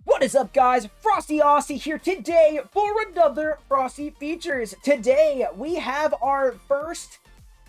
What is up, guys? Frosty Aussie here today for another Frosty Features. Today we have our first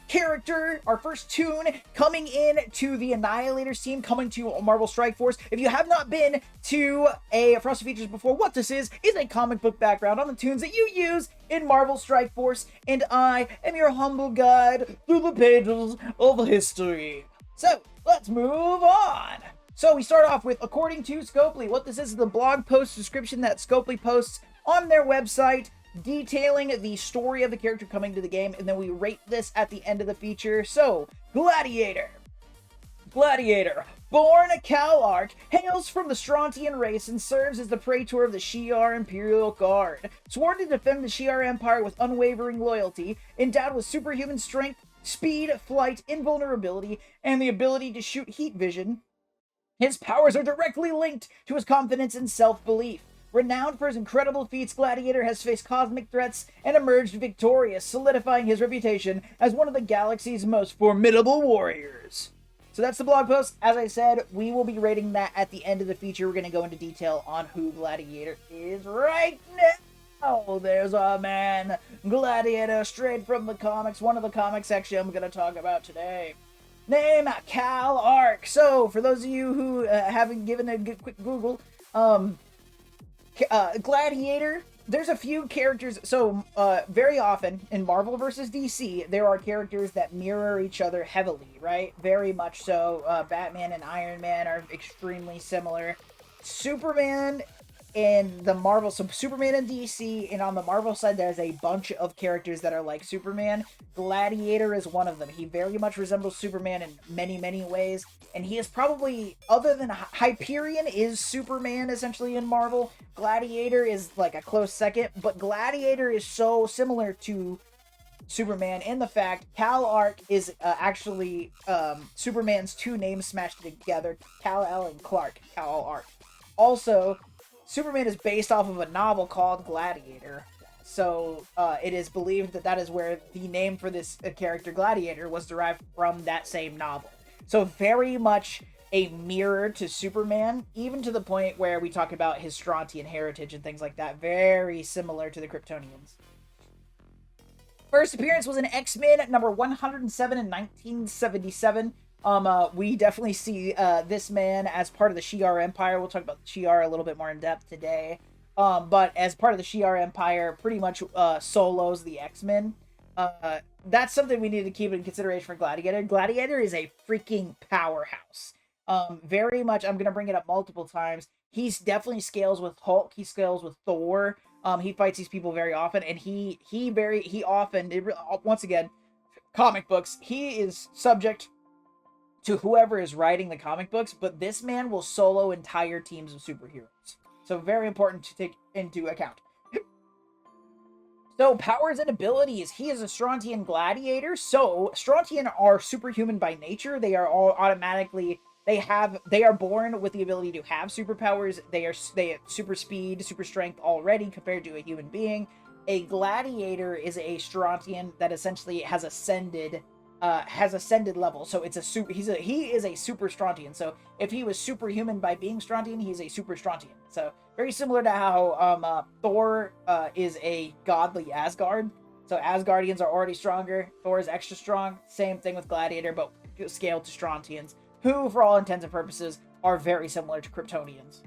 character, our first toon coming in to the Annihilators team, coming to Marvel Strike Force. If you have not been to a Frosty Features before, what this is a comic book background on the toons that you use in Marvel Strike Force, and I am your humble guide through the pages of history. So, let's move on. So we start off with, according to Scopely, what this is the blog post description that Scopely posts on their website detailing the story of the character coming to the game, and then we rate this at the end of the feature. So, Gladiator. Born Cal-Arc, hails from the Strontian race and serves as the praetor of the Shi'ar Imperial Guard. Sworn to defend the Shi'ar Empire with unwavering loyalty, endowed with superhuman strength, speed, flight, invulnerability, and the ability to shoot heat vision, his powers are directly linked to his confidence and self-belief. Renowned for his incredible feats, Gladiator has faced cosmic threats and emerged victorious, solidifying his reputation as one of the galaxy's most formidable warriors. So that's the blog post. As I said, we will be rating that at the end of the feature. We're going to go into detail on who Gladiator is right now. Oh, there's our man, Gladiator, straight from the comics. One of the comics section I'm going to talk about today. Name, Cal-Arc. So, for those of you who haven't given a quick Google, Gladiator, there's a few characters. So, very often in Marvel vs. DC, there are characters that mirror each other heavily, right? Very much so. Batman and Iron Man are extremely similar. Superman and the Marvel, so Superman and DC, and on the Marvel side, there's a bunch of characters that are like Superman. Gladiator is one of them. He very much resembles Superman in many, many ways, and he is probably, other than Hyperion is Superman, essentially, in Marvel. Gladiator is like a close second, but Gladiator is so similar to Superman in the fact Cal-Arc is actually Superman's two names smashed together, Kal-El and Clark, Cal-Arc. Also, Superman is based off of a novel called Gladiator, so it is believed that that is where the name for this character, Gladiator, was derived from that same novel. So very much a mirror to Superman, even to the point where we talk about his Strontian heritage and things like that. Very similar to the Kryptonians. First appearance was in X-Men number 107 in 1977. We definitely see this man as part of the Shi'ar Empire. We'll talk about the Shi'ar a little bit more in depth today. But as part of the Shi'ar Empire, pretty much solos the X-Men. That's something we need to keep in consideration for Gladiator. Gladiator is a freaking powerhouse. Very much, I'm going to bring it up multiple times. He's definitely scales with Hulk. He scales with Thor. He fights these people very often. And he often, once again, comic books, he is subject to whoever is writing the comic books, but this man will solo entire teams of superheroes. So very important to take into account. So, powers and abilities. He is a Strontian gladiator. So, Strontian are superhuman by nature. They are all automatically, they are born with the ability to have superpowers. They have super speed, super strength already compared to a human being. A gladiator is a Strontian that essentially has ascended level, so it's he is a super Strontian. So if he was superhuman by being Strontian, he's a super Strontian. So very similar to how Thor is a godly Asgard. So Asgardians are already stronger. Thor is extra strong. Same thing with Gladiator, but scaled to Strontians, who, for all intents and purposes, are very similar to Kryptonians.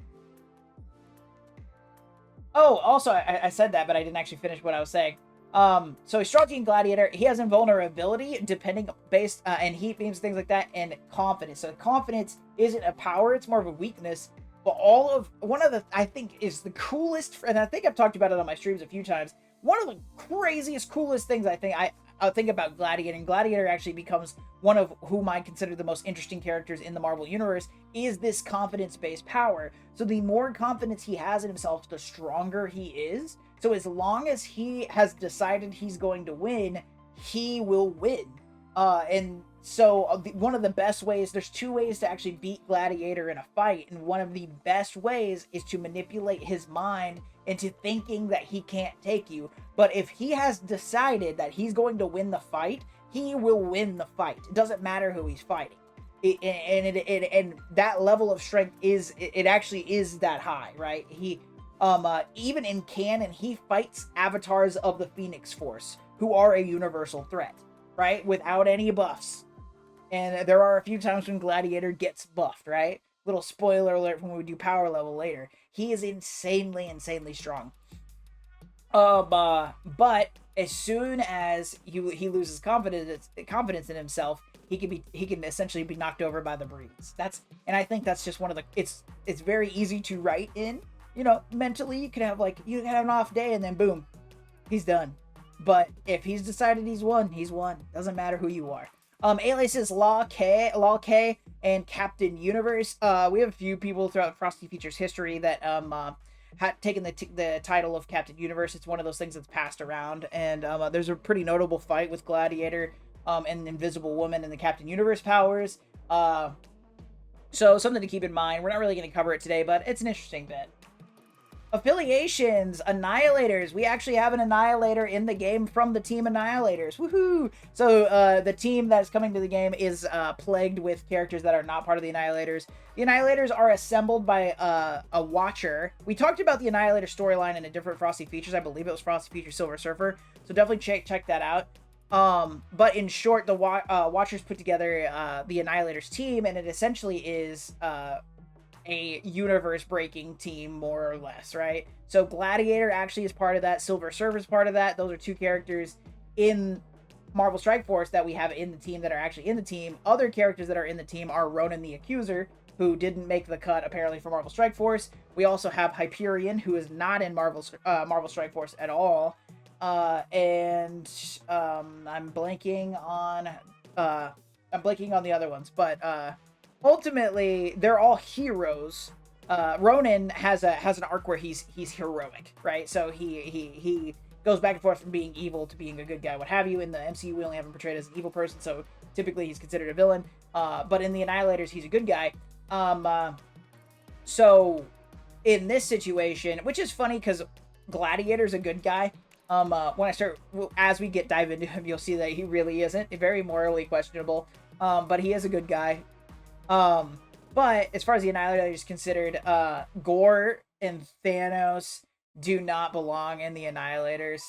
Oh, also, I said that, but I didn't actually finish what I was saying. So Strontian Gladiator, he has invulnerability, and heat beams, things like that, and confidence. So confidence isn't a power, it's more of a weakness. But one of the, I think, is the coolest, and I think I've talked about it on my streams a few times, one of the craziest, coolest things I think about Gladiator, and Gladiator actually becomes one of whom I consider the most interesting characters in the Marvel Universe, is this confidence-based power. So the more confidence he has in himself, the stronger he is. So as long as he has decided he's going to win, he will win. And so one of the best ways, there's two ways to actually beat Gladiator in a fight. And one of the best ways is to manipulate his mind into thinking that he can't take you. But if he has decided that he's going to win the fight, he will win the fight. It doesn't matter who he's fighting. And that level of strength it actually is that high, right? He even in canon, he fights avatars of the Phoenix Force, who are a universal threat, right? Without any buffs. And there are a few times when Gladiator gets buffed, right? Little spoiler alert when we do power level later. He is insanely strong. But as soon as he loses confidence in himself, he can essentially be knocked over by the breeze. And I think that's just one of the it's very easy to write in. You know, mentally you can have an off day and then boom, he's done. But if he's decided he's won, he's won. Doesn't matter who you are. Aliases Law K, and Captain Universe. We have a few people throughout Frosty Features history that had taken the title of Captain Universe. It's one of those things that's passed around, and there's a pretty notable fight with Gladiator and Invisible Woman and the Captain Universe powers. So something to keep in mind. We're not really going to cover it today, but it's an interesting bit. Affiliations, Annihilators. We actually have an Annihilator in the game from the team Annihilators. Woohoo! So the team that's coming to the game is plagued with characters that are not part of the Annihilators. The Annihilators are assembled by a Watcher. We talked about the Annihilator storyline in a different Frosty Features. I believe it was Frosty Features Silver Surfer. So definitely check that out. But in short, the Watchers put together the Annihilators team, and it essentially is a universe-breaking team, more or less, right? So Gladiator actually is part of that. Silver Surfer's part of that. Those are two characters in Marvel Strike Force that we have in the team that are actually in the team. Other characters that are in the team are Ronan the Accuser, who didn't make the cut apparently for Marvel Strike Force. We also have Hyperion, who is not in Marvel Strike Force at all. And I'm blanking on the other ones, but ultimately they're all heroes. Ronan has an arc where he's heroic, right? So he goes back and forth from being evil to being a good guy, what have you. In the MCU, we only have him portrayed as an evil person, so typically he's considered a villain. But in the Annihilators, he's a good guy. So in this situation, which is funny because Gladiator's a good guy. As we dive into him, you'll see that he really isn't. Very morally questionable. But he is a good guy. But as far as the Annihilator is considered, Gore and Thanos do not belong in the Annihilators.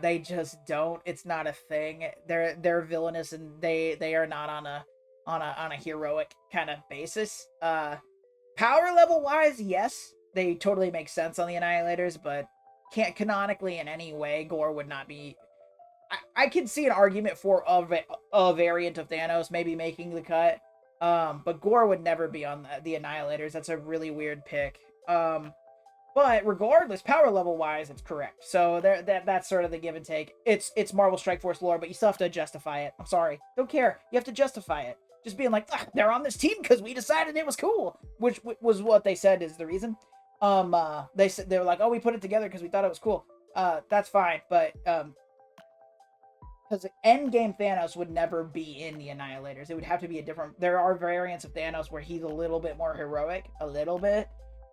They just don't. It's not a thing. They're villainous, and they are not on a heroic kind of basis. Power level wise, yes, they totally make sense on the Annihilators, but can't canonically in any way. Gore would not be. I could see an argument for a variant of Thanos maybe making the cut. But Gore would never be on the Annihilators. That's a really weird pick. But regardless, power level wise, it's correct. So that's sort of the give and take. It's Marvel Strike Force lore, but you still have to justify it. I'm sorry, don't care. You have to justify it. Just being like, they're on this team because we decided it was cool, which was what they said is the reason. They were like, oh, we put it together because we thought it was cool. That's fine, but because Endgame Thanos would never be in the Annihilators. It would have to be a different. There are variants of Thanos where he's a little bit more heroic, a little bit,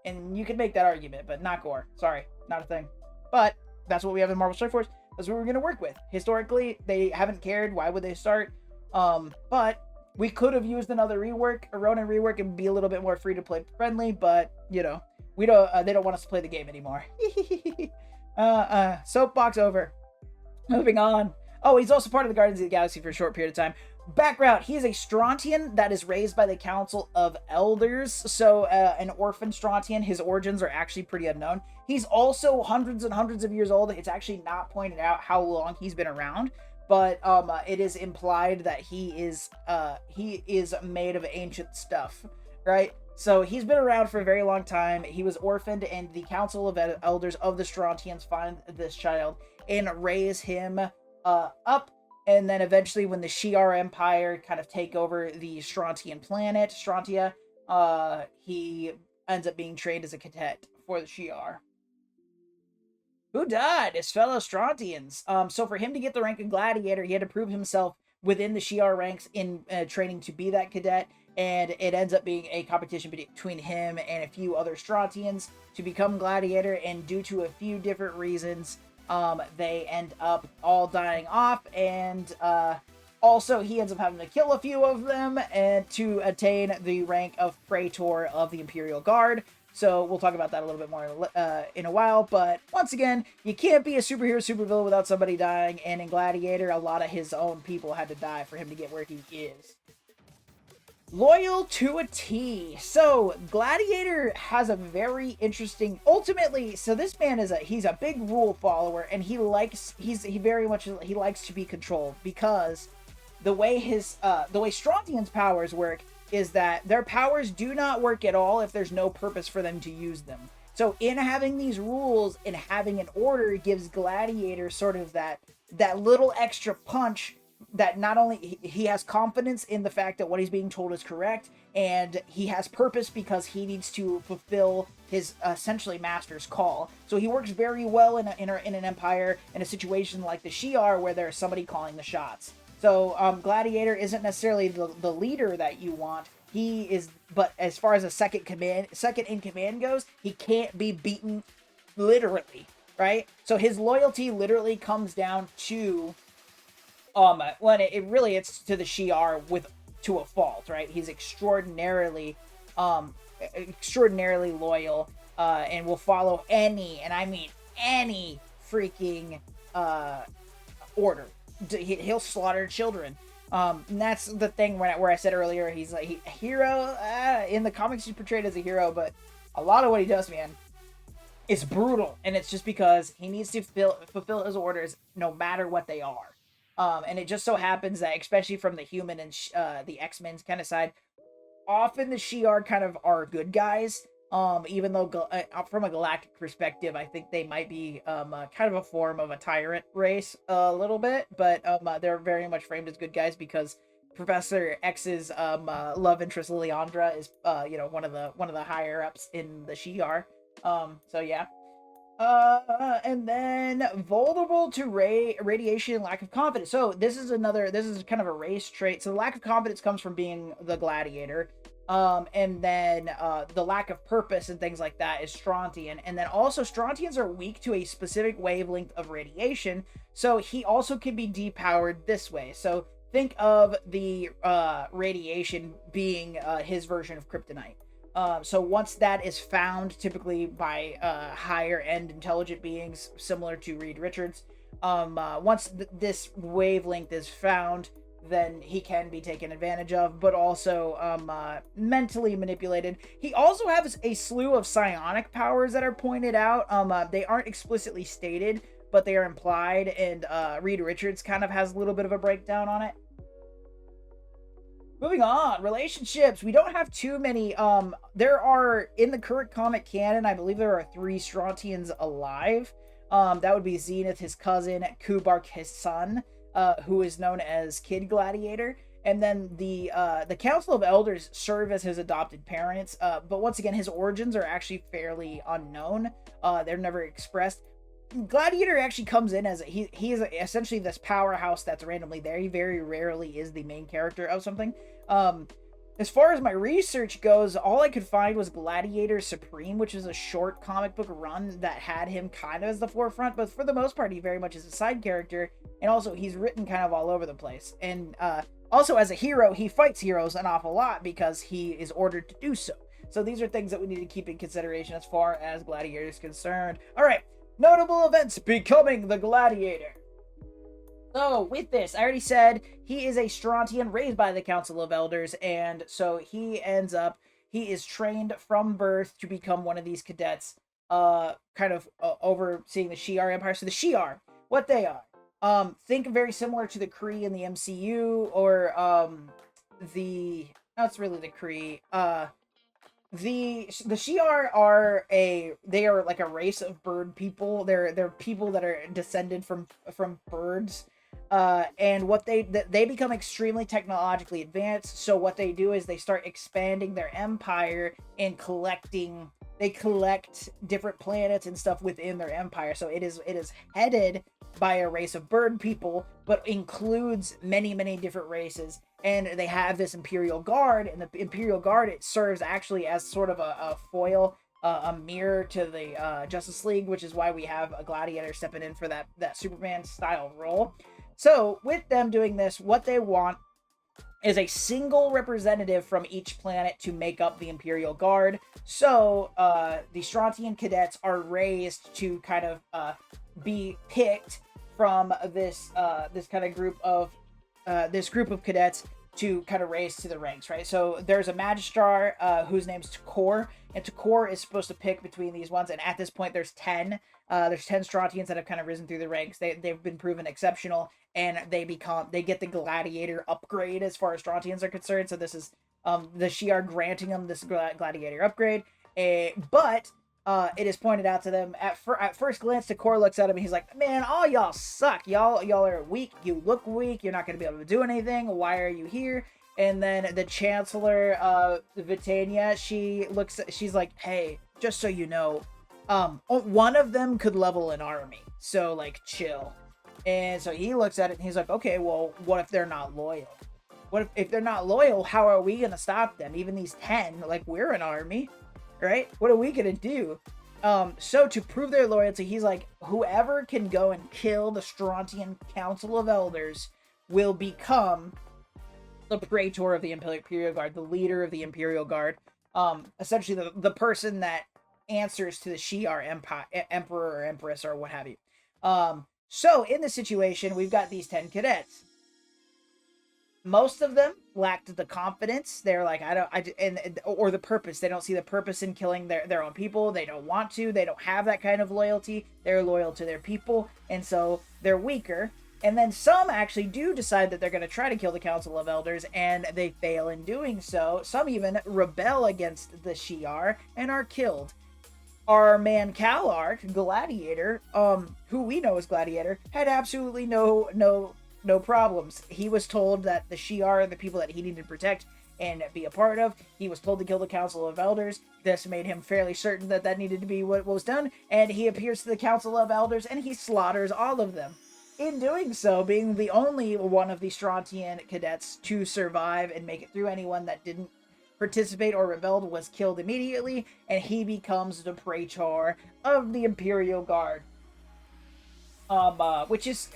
and you could make that argument, but not Gore. Sorry, not a thing. But that's what we have in Marvel Strike Force. That's what we're gonna work with. Historically, they haven't cared. Why would they start? But we could have used another rework, a Ronin rework, and be a little bit more free to play friendly. But you know, we don't. They don't want us to play the game anymore. Soapbox over. Moving on. Oh, he's also part of the Guardians of the Galaxy for a short period of time. Background, he is a Strontian that is raised by the Council of Elders. So, an orphan Strontian. His origins are actually pretty unknown. He's also hundreds and hundreds of years old. It's actually not pointed out how long he's been around. But it is implied that he is made of ancient stuff, right? So he's been around for a very long time. He was orphaned, and the Council of Elders of the Strontians find this child and raise him up, and then eventually when the Shi'ar Empire kind of take over the Strontian planet, Strontia, he ends up being trained as a cadet for the Shi'ar. Who died? His fellow Strontians. So for him to get the rank of Gladiator, he had to prove himself within the Shi'ar ranks in training to be that cadet, and it ends up being a competition between him and a few other Strontians to become Gladiator, and due to a few different reasons, they end up all dying off, and Also, he ends up having to kill a few of them and to attain the rank of Praetor of the Imperial Guard. So we'll talk about that a little bit more in a while. But once again, you can't be a superhero supervillain without somebody dying. And in Gladiator, a lot of his own people had to die for him to get where he is. Loyal to a T. So Gladiator has a very interesting, ultimately, so this man he's a big rule follower, and he likes to be controlled, because the way Strontian's powers work is that their powers do not work at all if there's no purpose for them to use them. So in having these rules and having an order gives Gladiator sort of that little extra punch, that not only he has confidence in the fact that what he's being told is correct, and he has purpose because he needs to fulfill his essentially master's call. So he works very well in an empire, in a situation like the Shi'ar, where there's somebody calling the shots. So Gladiator isn't necessarily the leader that you want. He is, but as far as a second in command goes, he can't be beaten literally, right? So his loyalty literally comes down to when it's to the Shi'ar to a fault, right? He's extraordinarily loyal, and will follow any, and I mean any, freaking order. He'll slaughter children. And that's the thing where I said earlier, he's like a hero. In the comics, he's portrayed as a hero, but a lot of what he does, man, is brutal, and it's just because he needs to fulfill his orders no matter what they are. And it just so happens that, especially from the human and the X-Men's kind of side, often the Shi'ar kind of are good guys. Even though from a galactic perspective, I think they might be kind of a form of a tyrant race a little bit, but they're very much framed as good guys because Professor X's love interest Liliandra is one of the higher ups in the Shi'ar. So yeah. And then vulnerable to radiation and lack of confidence. So this is kind of a race trait. So the lack of confidence comes from being the Gladiator. And then the lack of purpose and things like that is Strontian. And then also Strontians are weak to a specific wavelength of radiation. So he also can be depowered this way. So think of the radiation being his version of kryptonite. So once that is found, typically by higher end intelligent beings similar to Reed Richards, once this wavelength is found, then he can be taken advantage of, but also mentally manipulated. He also has a slew of psionic powers that are pointed out. They aren't explicitly stated, but they are implied, and Reed Richards kind of has a little bit of a breakdown on it. Moving on, relationships. We don't have too many. There are, in the current comic canon, I believe there are 3 Strontians alive. That would be Zenith, his cousin, Kubark, his son, who is known as Kid Gladiator. And then the Council of Elders serve as his adopted parents. But once again, his origins are actually fairly unknown. They're never expressed. Gladiator actually comes in as he is essentially this powerhouse that's randomly there. He very rarely is the main character of something. As far as my research goes, all I could find was Gladiator Supreme, which is a short comic book run that had him kind of as the forefront, but for the most part, he very much is a side character, and also he's written kind of all over the place. And also as a hero, he fights heroes an awful lot because he is ordered to do so. So these are things that we need to keep in consideration as far as Gladiator is concerned. All right. Notable events becoming the Gladiator. So, with this, I already said he is a Strontian raised by the Council of Elders, and so he is trained from birth to become one of these cadets, kind of overseeing the Shi'ar Empire. So the Shi'ar, what they are, think very similar to the Kree in the MCU, or that's really the Kree, the Shi'ar are like a race of bird people. They're people that are descended from birds, and what they become extremely technologically advanced. So what they do is they start expanding their empire and they collect different planets and stuff within their empire. So it is headed by a race of bird people, but includes many different races. And they have this Imperial Guard, and the Imperial Guard, it serves actually as sort of a foil, a mirror to the Justice League, which is why we have a Gladiator stepping in for that Superman style role. So with them doing this, what they want is a single representative from each planet to make up the Imperial Guard. So the Strontian cadets are raised to kind of be picked from this kind of group of cadets to kind of raise to the ranks, right? So there's a Magistrar whose name's Takor, and Takor is supposed to pick between these ones. And at this point, there's 10. There's 10 Strontians that have kind of risen through the ranks. They've been proven exceptional, and they get the Gladiator upgrade as far as Strontians are concerned. So this is the Shi'ar granting them this Gladiator upgrade. But it is pointed out to them at first glance. Takor looks at him and he's like, "Man, all y'all suck. Y'all are weak. You look weak. You're not going to be able to do anything. Why are you here?" And then the Chancellor, Vitania, she's like, "Hey, just so you know, one of them could level an army. So like, chill." And so he looks at it and he's like, "Okay, well, what if they're not loyal? What if they're not loyal? How are we going to stop them? Even these 10, like, we're an army. Right? What are we gonna do?" So to prove their loyalty, he's like, whoever can go and kill the Strontian Council of Elders will become the Praetor of the Imperial Guard, the leader of the Imperial Guard. Essentially the person that answers to the Shi'ar Emperor or Empress or what have you. So in this situation, we've got these 10 cadets. Most of them lacked the confidence. They're like, or the purpose. They don't see the purpose in killing their own people. They don't want to. They don't have that kind of loyalty. They're loyal to their people, and so they're weaker. And then some actually do decide that they're going to try to kill the Council of Elders, and they fail in doing so. Some even rebel against the Shi'ar and are killed. Our man Calark, Gladiator, who we know as Gladiator, had absolutely no problems. He was told that the Shi'ar are the people that he needed to protect and be a part of. He was told to kill the Council of Elders. This made him fairly certain that needed to be what was done, and he appears to the Council of Elders and he slaughters all of them. In doing so, being the only one of the Strontian cadets to survive and make it through, anyone that didn't participate or rebelled was killed immediately, and he becomes the Praetor of the Imperial Guard. Which is...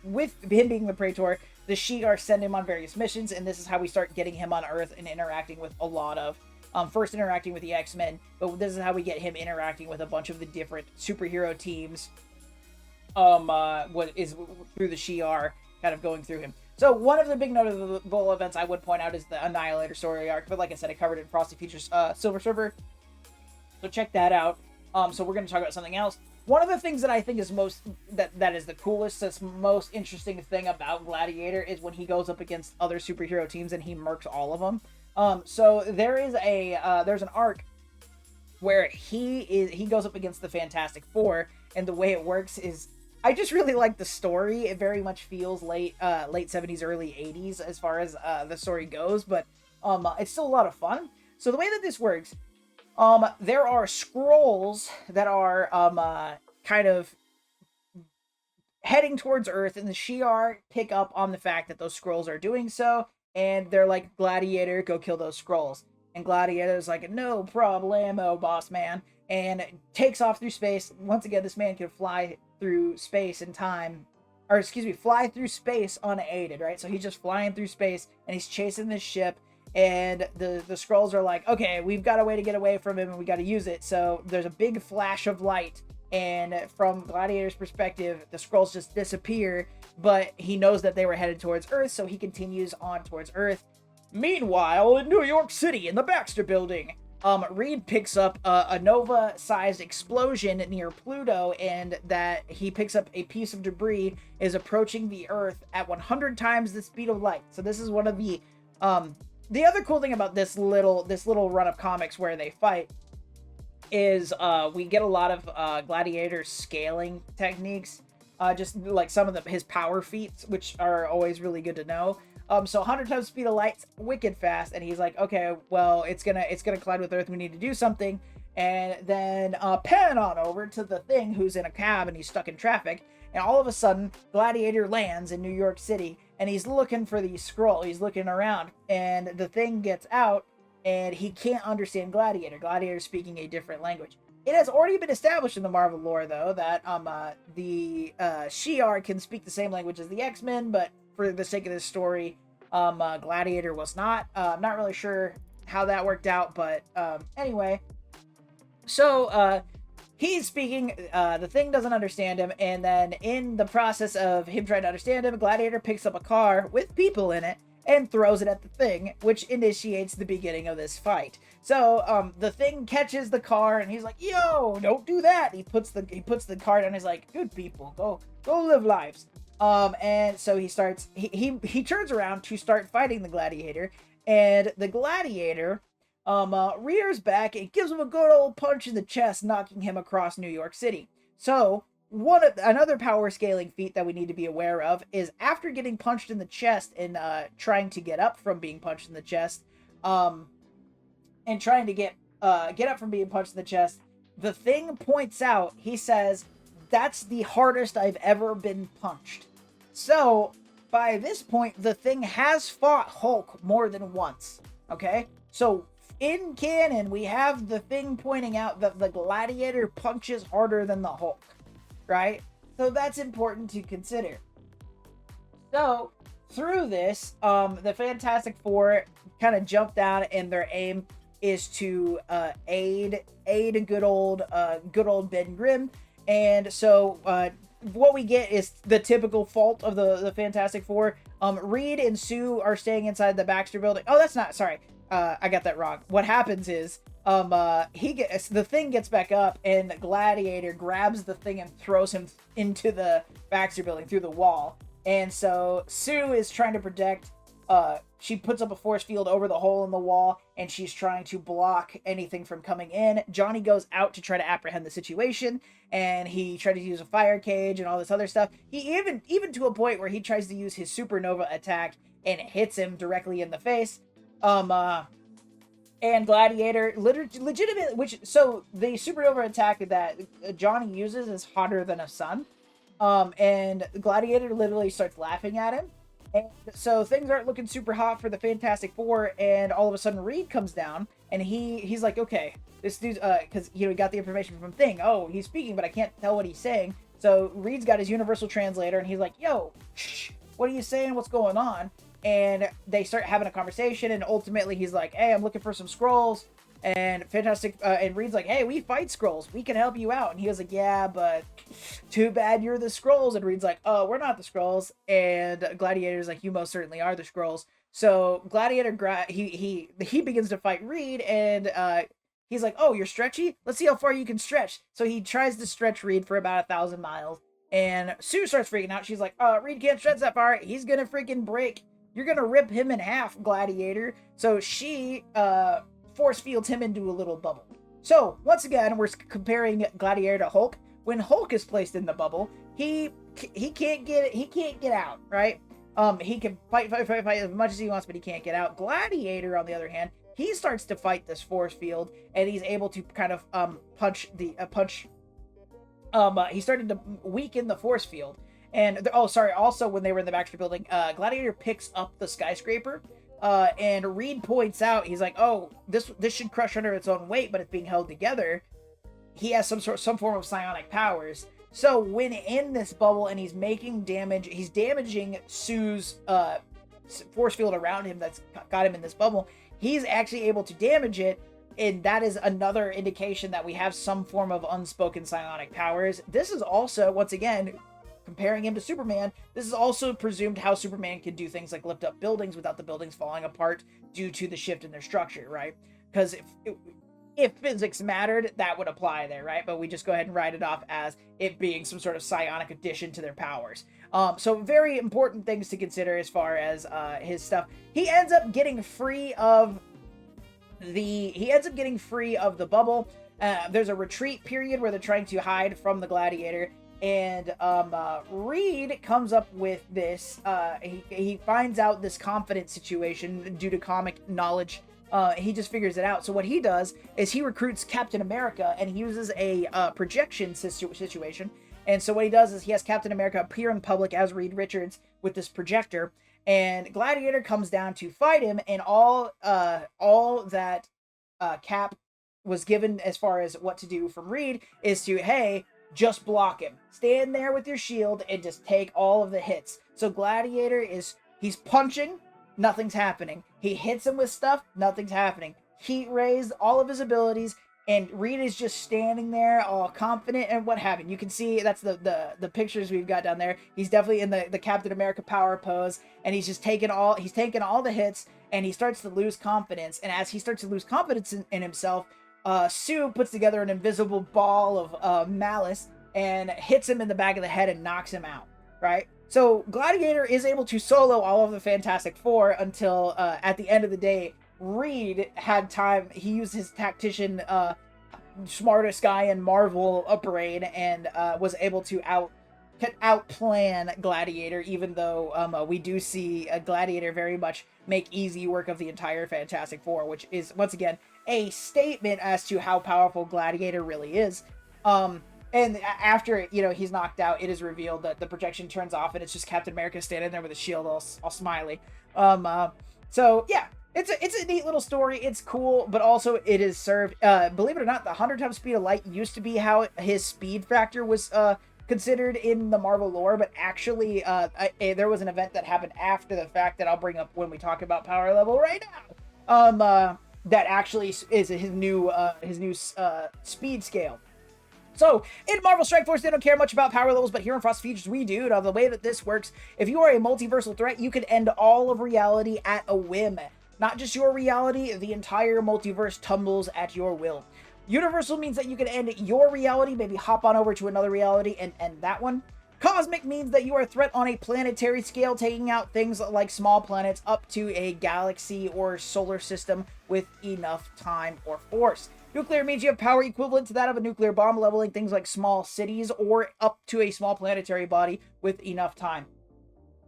with him being the Praetor, the Shi'ar send him on various missions, and this is how we start getting him on Earth and interacting with a lot of, first interacting with the X-Men, but this is how we get him interacting with a bunch of the different superhero teams, what is through the Shi'ar, kind of going through him. So one of the big notable events I would point out is the Annihilator story arc, but like I said, I covered it in Frosty Features Silver Surfer, so check that out. So we're going to talk about something else. One of the things that I think is that is the coolest, that's most interesting thing about Gladiator is when he goes up against other superhero teams and he murks all of them. So there's an arc where he goes up against the Fantastic Four, and the way it works is, I just really like the story. It very much feels late 70s, early 80s as far as the story goes, but it's still a lot of fun. So the way that this works, there are scrolls that are kind of heading towards Earth, and the Shi'ar pick up on the fact that those scrolls are doing so, and they're like, "Gladiator, go kill those scrolls." And Gladiator's like, "No problemo, boss man," and takes off through space. Once again, this man can fly through space and time, or excuse me, fly through space unaided, right? So he's just flying through space, and he's chasing this ship. And the scrolls are like, "Okay, we've got a way to get away from him, and we got to use it." So there's a big flash of light, and from Gladiator's perspective, the scrolls just disappear, but he knows that they were headed towards Earth, so he continues on towards Earth. Meanwhile, in New York City, in the Baxter Building, Reed picks up a Nova-sized explosion near Pluto, and that he picks up a piece of debris is approaching the Earth at 100 times the speed of light. So this is one of the other cool thing about this little run of comics where they fight is we get a lot of Gladiator scaling techniques, just like some of his power feats, which are always really good to know. So 100 times speed of light's wicked fast, and he's like, "Okay, well, it's gonna collide with Earth. We need to do something." And then pan on over to the Thing, who's in a cab and he's stuck in traffic. And all of a sudden, Gladiator lands in New York City, and he's looking for the scroll. He's looking around, and the Thing gets out, and he can't understand Gladiator. Gladiator's speaking a different language. It has already been established in the Marvel lore, though, that the Shi'ar can speak the same language as the X-Men, but for the sake of this story, Gladiator was not. I'm not really sure how that worked out, but anyway. So he's speaking. The Thing doesn't understand him, and then in the process of him trying to understand him, Gladiator picks up a car with people in it and throws it at the Thing, which initiates the beginning of this fight. So the Thing catches the car and he's like, "Yo, don't do that!" He puts the car down. He's like, "Good people, go live lives." And so he turns around to start fighting the Gladiator, and the Gladiator rears back and gives him a good old punch in the chest, knocking him across New York City. So another power scaling feat that we need to be aware of is after getting punched in the chest and trying to get up from being punched in the chest, and trying to get up from being punched in the chest, the Thing points out, he says, "That's the hardest I've ever been punched." So by this point, the Thing has fought Hulk more than once. Okay, so in canon, we have the Thing pointing out that the Gladiator punches harder than the Hulk, right? So that's important to consider. So through this, the Fantastic Four kind of jump down, and their aim is to aid good old Ben Grimm. And so what we get is the typical fault of the Fantastic Four. Reed and Sue are staying inside the Baxter building. Oh, that's not, sorry. I got that wrong. What happens is the Thing gets back up, and Gladiator grabs the Thing and throws him into the Baxter building through the wall. And so Sue is trying to protect. She puts up a force field over the hole in the wall, and she's trying to block anything from coming in. Johnny goes out to try to apprehend the situation, and he tries to use a fire cage and all this other stuff. He even to a point where he tries to use his supernova attack and hits him directly in the face. And Gladiator legitimate, so the supernova attack that Johnny uses is hotter than a sun. And Gladiator literally starts laughing at him. And so things aren't looking super hot for the Fantastic Four, and all of a sudden Reed comes down, and he's like, okay, this dude's, because, he got the information from Thing. Oh, he's speaking, but I can't tell what he's saying. So Reed's got his universal translator, and he's like, yo, shh, what are you saying? What's going on? And they start having a conversation, and ultimately he's like, hey, I'm looking for some scrolls. And and Reed's like, hey, we fight Skrulls. We can help you out. And he was like, yeah, but too bad you're the Skrulls. And Reed's like, oh, we're not the Skrulls. And Gladiator's like, you most certainly are the Skrulls. So Gladiator, he begins to fight Reed, and he's like, oh, you're stretchy? Let's see how far you can stretch. So he tries to stretch Reed for about 1,000 miles. And Sue starts freaking out. She's like, Reed can't stretch that far. He's gonna freaking break. You're gonna rip him in half, Gladiator. So she force fields him into a little bubble. So once again, we're comparing Gladiator to Hulk. When Hulk is placed in the bubble, he can't get out, right? He can fight as much as he wants, but he can't get out. Gladiator, on the other hand, he starts to fight this force field, and he's able to kind of he started to weaken the force field. And also when they were in the Baxter building, Gladiator picks up the skyscraper. And Reed points out, he's like, oh, this should crush under its own weight, but it's being held together. He has some form of psionic powers. So when in this bubble and he's making damage, he's damaging Sue's force field around him that's got him in this bubble. He's actually able to damage it, and that is another indication that we have some form of unspoken psionic powers. This is also, once again, comparing him to Superman, this is also presumed how Superman can do things like lift up buildings without the buildings falling apart due to the shift in their structure, right? Because if physics mattered, that would apply there, right? But we just go ahead and write it off as it being some sort of psionic addition to their powers. So very important things to consider as far as his stuff. He ends up getting free of the bubble. There's a retreat period where they're trying to hide from the Gladiator. And Reed comes up with this. He finds out this confidence situation due to comic knowledge. He just figures it out. So what he does is he recruits Captain America, and he uses a projection situation. And so what he does is he has Captain America appear in public as Reed Richards with this projector. And Gladiator comes down to fight him, and all that Cap was given as far as what to do from Reed is to, hey, just block him. Stand there with your shield and just take all of the hits. So Gladiator he's punching, nothing's happening. He hits him with stuff, nothing's happening. Heat raised all of his abilities, and Reed is just standing there all confident and what have you. You can see that's the pictures we've got down there. He's definitely in the Captain America power pose, and he's taking all the hits, and he starts to lose confidence. And as he starts to lose confidence in himself, Sue puts together an invisible ball of malice and hits him in the back of the head and knocks him out, right? So Gladiator is able to solo all of the Fantastic Four until at the end of the day, Reed had time. He used his tactician, smartest guy in Marvel brain, and was able to outplan Gladiator, even though we do see Gladiator very much make easy work of the entire Fantastic Four, which is, once again, a statement as to how powerful Gladiator really is. And after, he's knocked out, it is revealed that the projection turns off, and it's just Captain America standing there with a shield all smiley. So, yeah. It's a neat little story. It's cool, but also it is served. Believe it or not, the 100 times speed of light used to be how his speed factor was considered in the Marvel lore, but actually there was an event that happened after the fact that I'll bring up when we talk about power level right now. That actually is his new speed scale. So, in Marvel Strike Force, they don't care much about power levels, but here in Frost Features, we do. Now, the way that this works, if you are a multiversal threat, you can end all of reality at a whim. Not just your reality, the entire multiverse tumbles at your will. Universal means that you can end your reality, maybe hop on over to another reality and end that one. Cosmic means that you are a threat on a planetary scale, taking out things like small planets up to a galaxy or solar system with enough time or force. Nuclear means you have power equivalent to that of a nuclear bomb, leveling things like small cities or up to a small planetary body with enough time.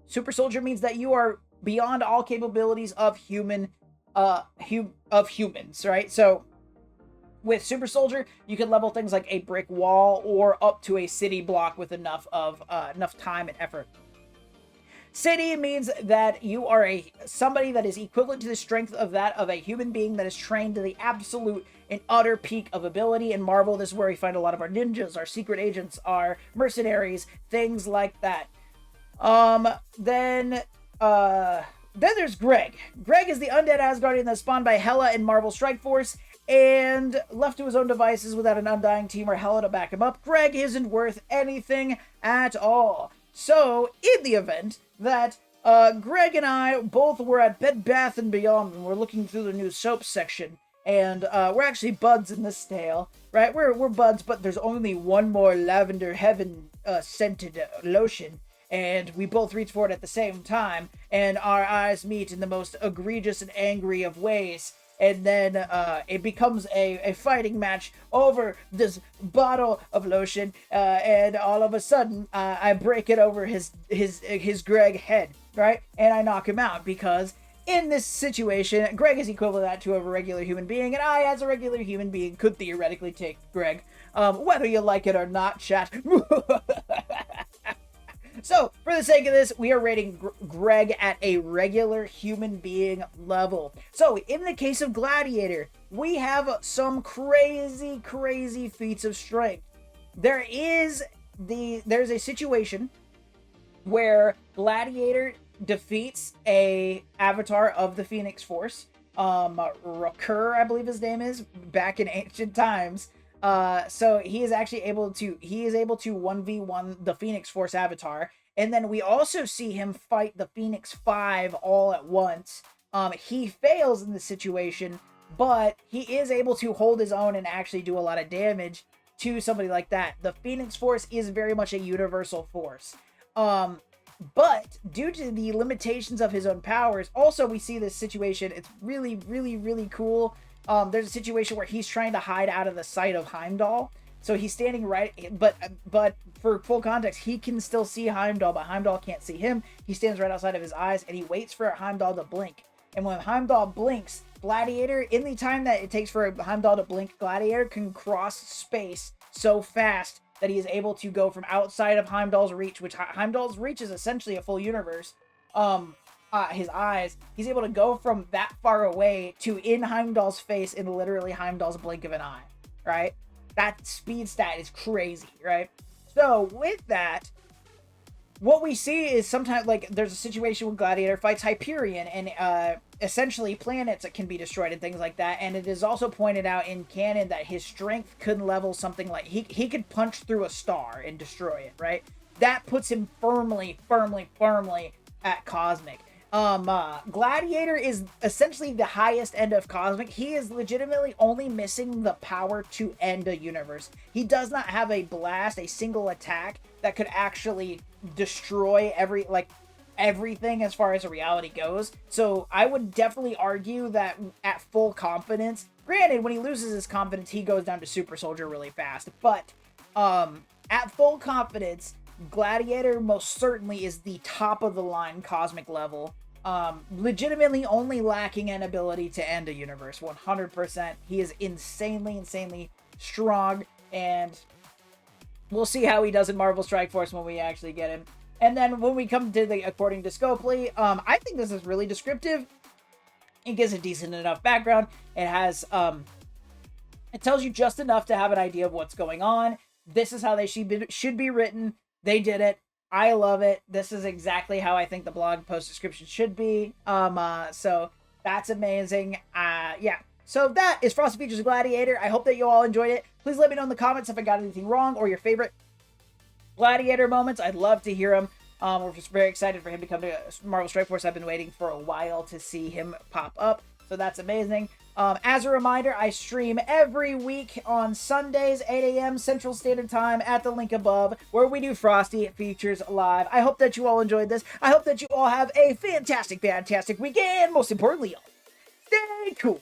Super Soldier means that you are beyond all capabilities of humans, right? So with Super Soldier, you can level things like a brick wall or up to a city block with enough time and effort. City means that you are somebody that is equivalent to the strength of that of a human being that is trained to the absolute and utter peak of ability. In Marvel, this is where we find a lot of our ninjas, our secret agents, our mercenaries, things like that. Then there's Greg. Greg is the undead Asgardian that's spawned by Hela in Marvel Strike Force, and left to his own devices without an undying team or Hela to back him up, Greg isn't worth anything at all. So, in the event that Greg and I both were at Bed Bath & Beyond and we're looking through the new soap section, and we're actually buds in this tale, right? We're buds, but there's only one more lavender heaven scented lotion, and we both reach for it at the same time, and our eyes meet in the most egregious and angry of ways, and then it becomes a fighting match over this bottle of lotion, and all of a sudden, I break it over his Greg head, right? And I knock him out, because in this situation, Greg is equivalent to a regular human being, and I, as a regular human being, could theoretically take Greg, whether you like it or not, chat. So, for the sake of this, we are rating Greg at a regular human being level. So, in the case of Gladiator, we have some crazy, crazy feats of strength. There's a situation where Gladiator defeats a avatar of the Phoenix Force, Rakur, I believe his name is, back in ancient times. So he is able to 1v1 the Phoenix Force avatar, and then we also see him fight the Phoenix 5 all at once. He fails in this situation, but he is able to hold his own and actually do a lot of damage to somebody like that. The Phoenix Force is very much a universal force. But due to the limitations of his own powers, also we see this situation, it's really, really, really cool. There's a situation where he's trying to hide out of the sight of Heimdall. So he's standing right, but for full context, he can still see Heimdall, but Heimdall can't see him. He stands right outside of his eyes, and he waits for Heimdall to blink. And when Heimdall blinks, Gladiator, in the time that it takes for Heimdall to blink, Gladiator can cross space so fast that he is able to go from outside of Heimdall's reach, which Heimdall's reach is essentially a full universe, his eyes, he's able to go from that far away to in Heimdall's face in literally Heimdall's blink of an eye, right? That speed stat is crazy, right? So with that, what we see is sometimes, like, there's a situation when Gladiator fights Hyperion, and essentially planets that can be destroyed and things like that. And it is also pointed out in canon that his strength could level something like he could punch through a star and destroy it, right? That puts him firmly at Cosmic. Gladiator is essentially the highest end of Cosmic. He is legitimately only missing the power to end a universe. He does not have a blast, a single attack that could actually destroy everything as far as a reality goes. So I would definitely argue that at full confidence, granted, when he loses his confidence, he goes down to Super Soldier really fast. But at full confidence, Gladiator most certainly is the top of the line Cosmic level. Legitimately only lacking an ability to end a universe. 100%. He is insanely strong, and we'll see how he does in Marvel Strike Force when we actually get him. And then when we come to the According to Scopely, I think this is really descriptive. It gives a decent enough background. It has, it tells you just enough to have an idea of what's going on. This is how they should be written. They did it. I love it. This is exactly how I think the blog post description should be. So that's amazing. Yeah. So that is Frosty Features Gladiator. I hope that you all enjoyed it. Please let me know in the comments if I got anything wrong or your favorite Gladiator moments. I'd love to hear them. We're just very excited for him to come to Marvel Strike Force. I've been waiting for a while to see him pop up. So that's amazing. As a reminder, I stream every week on Sundays, 8 a.m. Central Standard Time at the link above, where we do Frosty Features Live. I hope that you all enjoyed this. I hope that you all have a fantastic weekend. Most importantly, stay cool.